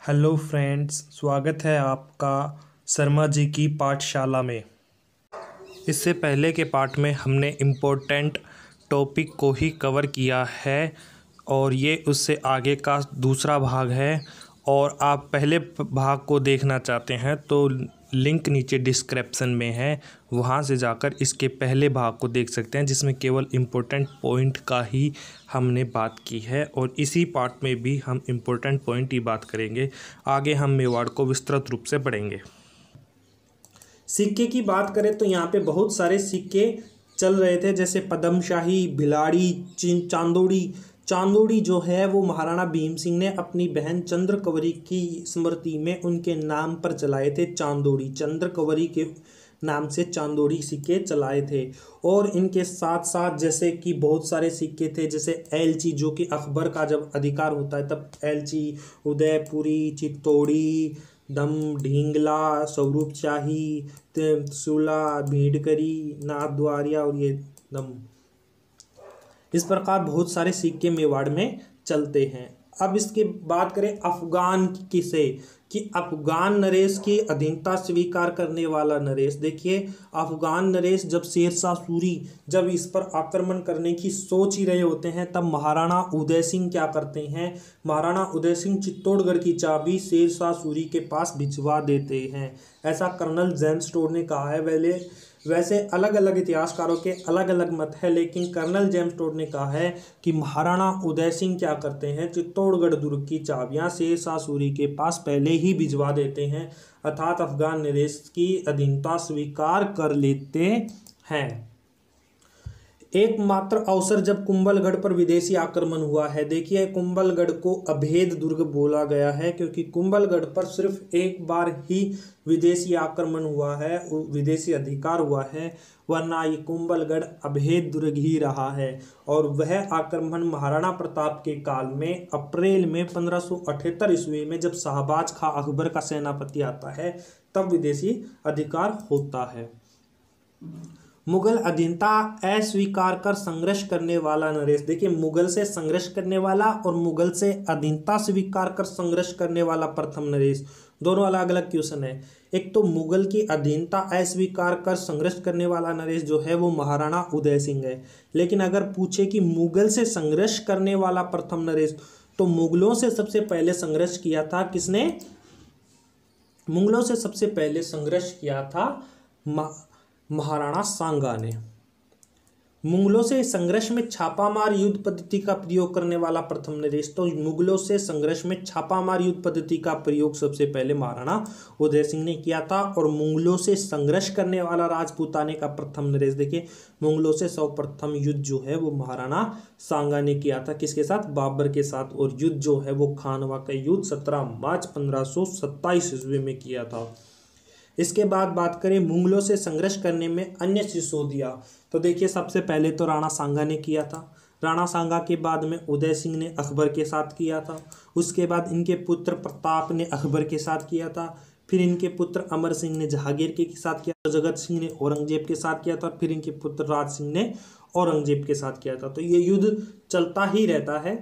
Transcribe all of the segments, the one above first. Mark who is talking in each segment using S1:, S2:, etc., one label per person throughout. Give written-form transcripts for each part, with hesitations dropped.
S1: Hello friends, स्वागत है आपका शर्मा जी की पाठशाला में। इससे पहले के पार्ट में हमने इम्पोर्टेंट टॉपिक को ही कवर किया है और ये उससे आगे का दूसरा भाग है। और आप पहले भाग को देखना चाहते हैं तो लिंक नीचे डिस्क्रिप्शन में है, वहाँ से जाकर इसके पहले भाग को देख सकते हैं, जिसमें केवल इम्पोर्टेंट पॉइंट का ही हमने बात की है। और इसी पार्ट में भी हम इम्पोर्टेंट पॉइंट ही बात करेंगे। आगे हम मेवाड़ को विस्तृत रूप से पढ़ेंगे।
S2: सिक्के की बात करें तो यहाँ पे बहुत सारे सिक्के चल रहे थे, जैसे पद्मशाही, भिलाड़ी, चांदोड़ी। चांदोड़ी जो है वो महाराणा भीम सिंह ने अपनी बहन चंद्रकवरी की स्मृति में उनके नाम पर चलाए थे। चांदोड़ी, चंद्रकवरी के नाम से चांदोड़ी सिक्के चलाए थे। और इनके साथ साथ जैसे कि बहुत सारे सिक्के थे, जैसे एलची, जो कि अकबर का जब अधिकार होता है तब एलची, उदयपुरी, चित्तौड़ी, दम ढींगला, स्वरूपशाही, त्रिशूला, भीड़करी, नाथद्वारिया और ये दम, इस प्रकार बहुत सारे सिक्के मेवाड़ में चलते हैं। अब इसके बात करें अफगान किसे, कि अफगान नरेश की अधीनता स्वीकार करने वाला नरेश। देखिए, अफगान नरेश जब शेरशाह सूरी जब इस पर आक्रमण करने की सोच ही रहे होते हैं, तब महाराणा उदय सिंह क्या करते हैं, महाराणा उदय सिंह चित्तौड़गढ़ की चाबी शेरशाह सूरी के पास भिजवा देते हैं। ऐसा कर्नल जेम्स टोड ने कहा है। वैसे अलग अलग इतिहासकारों के अलग अलग मत है, लेकिन कर्नल जेम्स टोड ने कहा है कि महाराणा उदय सिंह क्या करते हैं, चित्तौड़गढ़ दुर्ग की चाबियां शेरशाह सूरी के पास पहले ही भिजवा देते हैं, अर्थात अफगान नरेश की अधीनता स्वीकार कर लेते हैं। एकमात्र अवसर जब कुंभलगढ़ पर विदेशी आक्रमण हुआ है। देखिए, कुंभलगढ़ को अभेद दुर्ग बोला गया है क्योंकि कुंभलगढ़ पर सिर्फ एक बार ही विदेशी आक्रमण हुआ है, विदेशी अधिकार हुआ है, वरना ये कुंभलगढ़ अभेद दुर्ग ही रहा है। और वह आक्रमण महाराणा प्रताप के काल में अप्रैल में 1578 ईस्वी में, जब शाहबाज खां अकबर का सेनापति आता है, तब विदेशी अधिकार होता है। मुगल अधीनता अस्वीकार कर संघर्ष करने वाला नरेश। देखिए, मुगल से संघर्ष करने वाला और मुगल से अधीनता स्वीकार कर संघर्ष करने वाला प्रथम नरेश, दोनों अलग अलग क्वेश्चन है। एक तो मुगल की अधीनता अस्वीकार कर संघर्ष करने वाला नरेश जो है वो महाराणा उदय सिंह है। लेकिन अगर पूछे कि मुगल से संघर्ष करने वाला प्रथम नरेश, तो मुगलों से सबसे पहले संघर्ष किया था किसने? मुगलों से सबसे पहले संघर्ष किया था महाराणा सांगा ने। मुगलों से संघर्ष में छापामार युद्ध पद्धति का प्रयोग करने वाला प्रथम नरेश, तो मुगलों से संघर्ष में छापामार युद्ध पद्धति का प्रयोग सबसे पहले महाराणा उदय सिंह ने किया था। और मुगलों से संघर्ष करने वाला राजपूताने का प्रथम नरेश, देखिए, मुगलों से सर्वप्रथम युद्ध जो है वो महाराणा सांगा ने किया था। किसके साथ? बाबर के साथ। और युद्ध जो है वो खानवा का युद्ध 17 मार्च 1527 ईस्वी में किया था। इसके बाद बात करें मुगलों से संघर्ष करने में अन्य सिसोदिया, तो देखिए, सबसे पहले तो राणा सांगा ने किया था। राणा सांगा के बाद में उदय सिंह ने अकबर के साथ किया था। उसके बाद इनके पुत्र प्रताप ने अकबर के साथ किया था। फिर इनके पुत्र अमर सिंह ने जहांगीर के साथ किया, जगत सिंह ने औरंगजेब के साथ किया था। फिर इनके पुत्र राज सिंह ने औरंगजेब के साथ किया था। तो ये युद्ध चलता ही रहता है।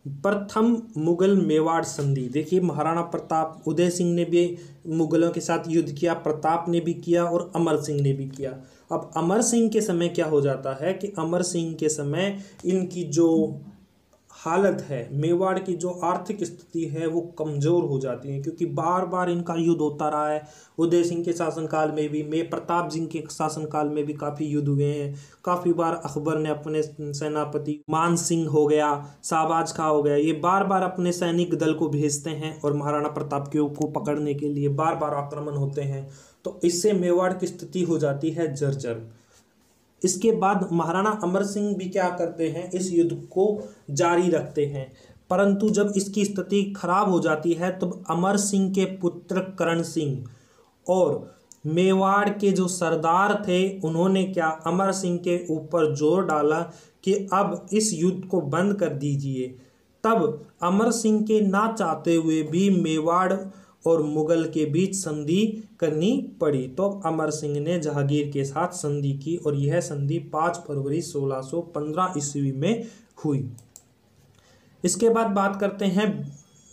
S2: प्रथम मुगल मेवाड़ संधि। देखिए, महाराणा प्रताप, उदय सिंह ने भी मुगलों के साथ युद्ध किया, प्रताप ने भी किया और अमर सिंह ने भी किया। अब अमर सिंह के समय क्या हो जाता है कि अमर सिंह के समय इनकी जो हालत है, मेवाड़ की जो आर्थिक स्थिति है वो कमज़ोर हो जाती है, क्योंकि बार बार इनका युद्ध होता रहा है। उदय सिंह के शासनकाल में भी, प्रताप सिंह के शासनकाल में भी काफ़ी युद्ध हुए हैं। काफ़ी बार अकबर ने अपने सेनापति मान सिंह हो गया, शाहबाज खां हो गया, ये बार बार अपने सैनिक दल को भेजते हैं और महाराणा प्रताप को पकड़ने के लिए बार बार आक्रमण होते हैं। तो इससे मेवाड़ की स्थिति हो जाती है जर्जर। इसके बाद महाराणा अमर सिंह भी क्या करते हैं, इस युद्ध को जारी रखते हैं। परंतु जब इसकी स्थिति खराब हो जाती है तब अमर सिंह के पुत्र करण सिंह और मेवाड़ के जो सरदार थे, उन्होंने क्या, अमर सिंह के ऊपर जोर डाला कि अब इस युद्ध को बंद कर दीजिए। तब अमर सिंह के ना चाहते हुए भी मेवाड़ और मुगल के बीच संधि करनी पड़ी। तो अमर सिंह ने जहांगीर के साथ संधि की और यह संधि 5 फरवरी 1615 ईस्वी में हुई। इसके बाद बात करते हैं,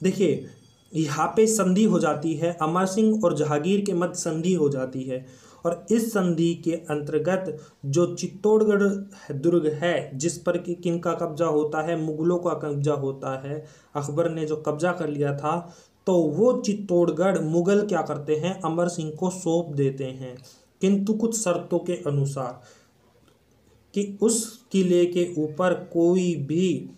S2: देखिए यहाँ पे संधि हो जाती है, अमर सिंह और जहांगीर के मध्य संधि हो जाती है, और इस संधि के अंतर्गत जो चित्तौड़गढ़ दुर्ग है जिस पर कि किनका कब्जा होता है, मुगलों का कब्जा होता है, अकबर ने जो कब्जा कर लिया था, तो वो चित्तौड़गढ़ मुगल क्या करते हैं, अमर सिंह को सौंप देते हैं, किंतु कुछ शर्तों के अनुसार कि उस किले के ऊपर कोई भी,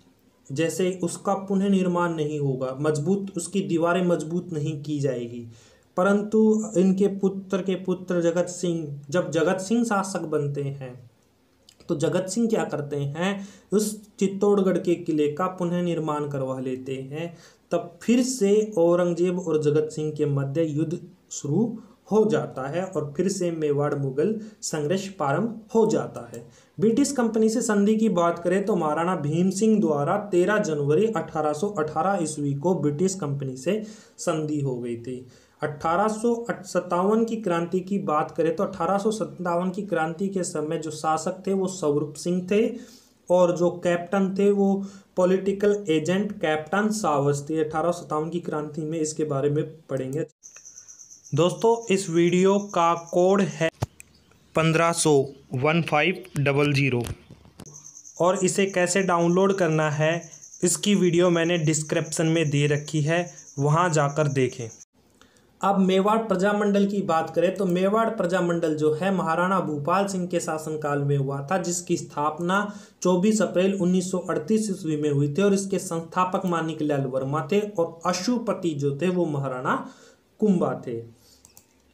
S2: जैसे उसका पुनः निर्माण नहीं होगा, मजबूत उसकी दीवारें मजबूत नहीं की जाएगी। परंतु इनके पुत्र जगत सिंह, जब जगत सिंह शासक बनते हैं तो जगत सिंह क्या करते हैं, उस चित्तौड़गढ़ के किले का पुनः निर्माण करवा लेते हैं। तब फिर से औरंगजेब और जगत सिंह के मध्य युद्ध शुरू हो जाता है और फिर से मेवाड़ मुगल संघर्ष प्रारंभ हो जाता है। ब्रिटिश कंपनी से संधि की बात करें तो महाराणा भीम सिंह द्वारा 13 जनवरी 1818 ईस्वी को ब्रिटिश कंपनी से संधि हो गई थी। 1857 की क्रांति की बात करें तो 1857 की क्रांति के समय जो शासक थे वो स्वरूप सिंह थे, और जो कैप्टन थे वो पॉलिटिकल एजेंट कैप्टन सावज थे। 1857 की क्रांति में इसके बारे में पढ़ेंगे।
S1: दोस्तों इस वीडियो का कोड है 1500 और इसे कैसे डाउनलोड करना है इसकी वीडियो मैंने डिस्क्रिप्शन में दे रखी है, वहां जाकर देखें।
S2: अब मेवाड़ प्रजामंडल की बात करें तो मेवाड़ प्रजामंडल जो है महाराणा भूपाल सिंह के शासनकाल में हुआ था, जिसकी स्थापना 24 अप्रैल 1938 ईस्वी में हुई थी, और इसके संस्थापक माणिकलाल वर्मा थे, और अशुपति जो थे वो महाराणा कुंभा थे।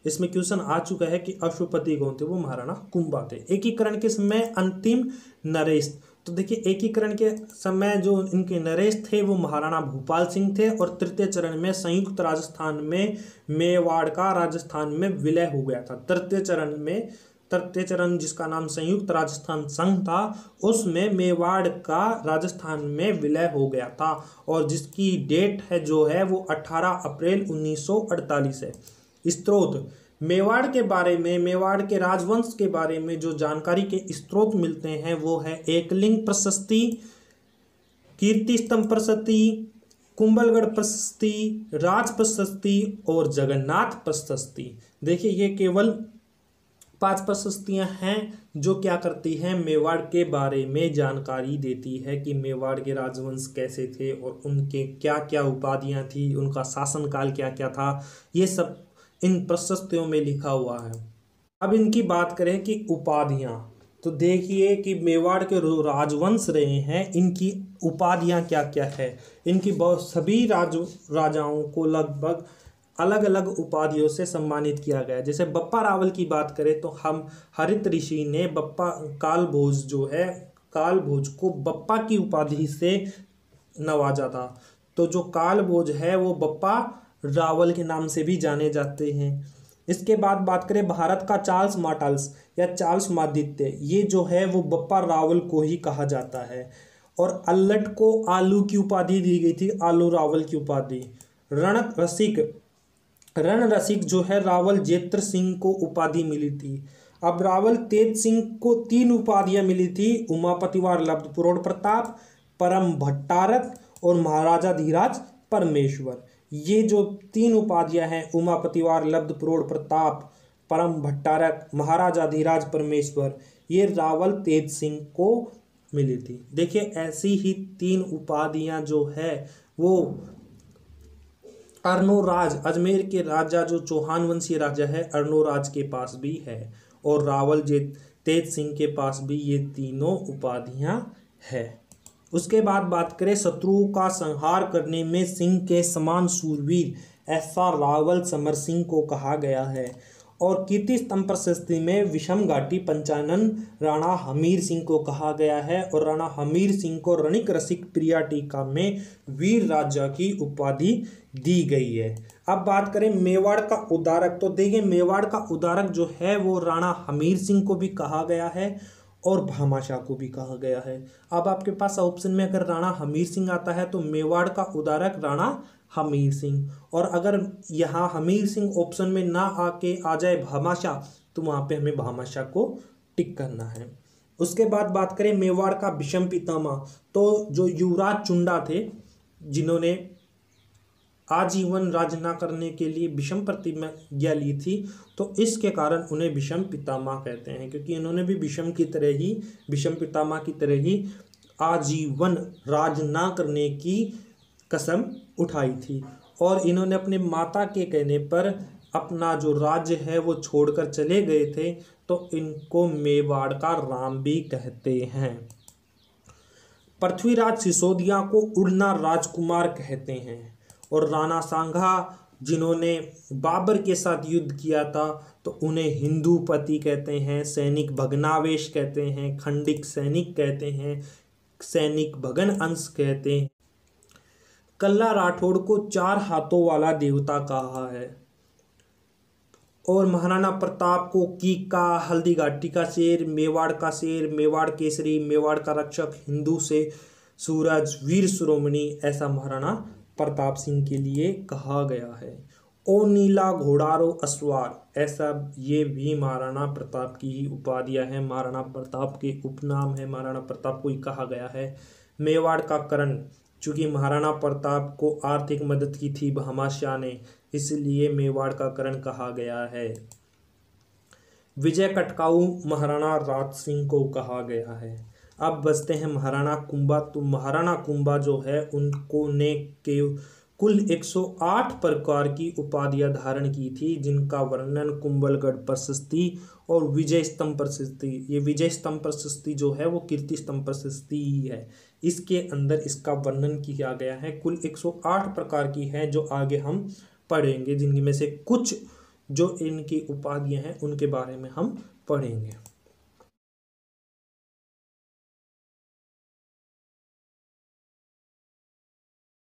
S2: इसमें क्वेश्चन आ चुका है कि अशुपति कौन थे, वो महाराणा कुंभा थे। एकीकरण के समय अंतिम नरेश, तो देखिए एकीकरण के समय जो इनके नरेश थे वो महाराणा भूपाल सिंह थे, और तृतीय चरण में संयुक्त राजस्थान में मेवाड़ का राजस्थान में विलय हो गया था। तृतीय चरण जिसका नाम संयुक्त राजस्थान संघ था, उसमें मेवाड़ का राजस्थान में विलय हो गया था, और जिसकी डेट है जो है वो 18 अप्रैल 1948 है। स्रोत मेवाड़ के बारे में, मेवाड़ के राजवंश के बारे में जो जानकारी के स्रोत मिलते हैं वो है एकलिंग प्रशस्ति, कीर्ति स्तंभ प्रशस्ति, कुंभलगढ़ प्रशस्ति, राज प्रशस्ति और जगन्नाथ प्रशस्ति। देखिए ये केवल 5 प्रशस्तियां हैं जो क्या करती हैं, मेवाड़ के बारे में जानकारी देती है कि मेवाड़ के राजवंश कैसे थे और उनके क्या क्या उपाधियां थी, उनका शासनकाल क्या क्या था, ये सब इन प्रशस्तियों में लिखा हुआ है। अब इनकी बात करें कि उपाधियां, तो देखिए कि मेवाड़ के राजवंश रहे हैं, इनकी उपाधियां क्या क्या है। इनकी बहुत सभी राजाओं को लगभग अलग अलग उपाधियों से सम्मानित किया गया। जैसे बप्पा रावल की बात करें तो हम हरित ऋषि ने बप्पा कालभोज जो है, कालभोज को बप्पा की उपाधि से नवाजा था। तो जो कालभोज है वो बप्पा रावल के नाम से भी जाने जाते हैं। इसके बाद बात करें भारत का चार्ल्स मार्टल्स या चार्ल्स मादित्य, ये जो है वो बप्पा रावल को ही कहा जाता है। और अल्लट को आलू की उपाधि दी गई थी, आलू रावल की उपाधि। रण रसिक जो है रावल जेत्र सिंह को उपाधि मिली थी। अब रावल तेज सिंह को 3 उपाधियां मिली थी, उमापतिवार लब्ध पुरोड़ प्रताप, परम भट्टारक और महाराजा धीराज परमेश्वर। ये जो 3 उपाधियां हैं, उमापतिवार लब्ध पुरोड़ प्रताप, परम भट्टारक, महाराजा धीराज परमेश्वर, ये रावल तेज सिंह को मिली थी। देखिए ऐसी ही 3 उपाधियां जो है वो अर्णोराज, अजमेर के राजा जो चौहान वंशीय राजा है, अर्णोराज के पास भी है, और रावल तेज सिंह के पास भी ये तीनों उपाधियां है। उसके बाद बात करें शत्रुओं का संहार करने में सिंह के समान सूरवीर ऐसा रावल समर सिंह को कहा गया है। और कीर्ति स्तंभ प्रशस्ति में विषम घाटी पंचानन राणा हमीर सिंह को कहा गया है, और राणा हमीर सिंह को रणिक रसिक प्रिया टीका में वीर राजा की उपाधि दी गई है। अब बात करें मेवाड़ का उदारक, तो देखिए मेवाड़ का उदारक जो है वो राणा हमीर सिंह को भी कहा गया है और भामाशाह को भी कहा गया है। अब आपके पास ऑप्शन में अगर राणा हमीर सिंह आता है तो मेवाड़ का उदारक राणा हमीर सिंह, और अगर यहाँ हमीर सिंह ऑप्शन में ना आके आ जाए भामाशाह तो वहाँ पे हमें भामाशाह को टिक करना है। उसके बाद बात करें मेवाड़ का विषम पितामह, तो जो युवराज चुंडा थे जिन्होंने आजीवन राज न करने के लिए विषम प्रतिज्ञा ली थी, तो इसके कारण उन्हें विषम पितामह कहते हैं, क्योंकि इन्होंने भी विषम पितामह की तरह ही आजीवन राज ना करने की कसम उठाई थी। और इन्होंने अपने माता के कहने पर अपना जो राज्य है वो छोड़कर चले गए थे, तो इनको मेवाड़ का राम भी कहते हैं। पृथ्वीराज सिसोदिया को उड़ना राजकुमार कहते हैं। और राणा सांगा जिन्होंने बाबर के साथ युद्ध किया था, तो उन्हें हिंदूपति कहते हैं, सैनिक भग्नावेश कहते हैं, खंडिक सैनिक कहते हैं, सैनिक भगन अंश कहते हैं। कल्ला राठौड़ को 4 हाथों वाला देवता कहा है। और महाराणा प्रताप को कीका, हल्दी घाटी का शेर, मेवाड़ का शेर, मेवाड़ केसरी, मेवाड़ का रक्षक, हिंदू से सूरज, वीर शिरोमणि, ऐसा महाराणा प्रताप सिंह के लिए कहा गया है। ओ नीला घोड़ारो अस्वार, ऐसा ये भी महाराणा प्रताप की ही उपाधियां हैं, महाराणा प्रताप के उपनाम है, महाराणा प्रताप को ही कहा गया है। मेवाड़ का करण, चूंकि महाराणा प्रताप को आर्थिक मदद की थी भामाशाह ने, इसलिए मेवाड़ का करण कहा गया है। विजय कटकाऊ महाराणा राज सिंह को कहा गया है। अब बचते हैं महाराणा कुंभा। तो महाराणा कुंभा जो है उनको ने के कुल 108 प्रकार की उपाधियां धारण की थी, जिनका वर्णन कुंभलगढ़ प्रशस्ति और विजय स्तंभ प्रशस्ति, ये विजय स्तंभ प्रशस्ति जो है वो कीर्ति स्तंभ प्रशस्ति ही है, इसके अंदर इसका वर्णन किया गया है। कुल 108 प्रकार की है जो आगे हम पढ़ेंगे, जिनमें से कुछ जो इनकी उपाधियां हैं उनके बारे में हम पढ़ेंगे।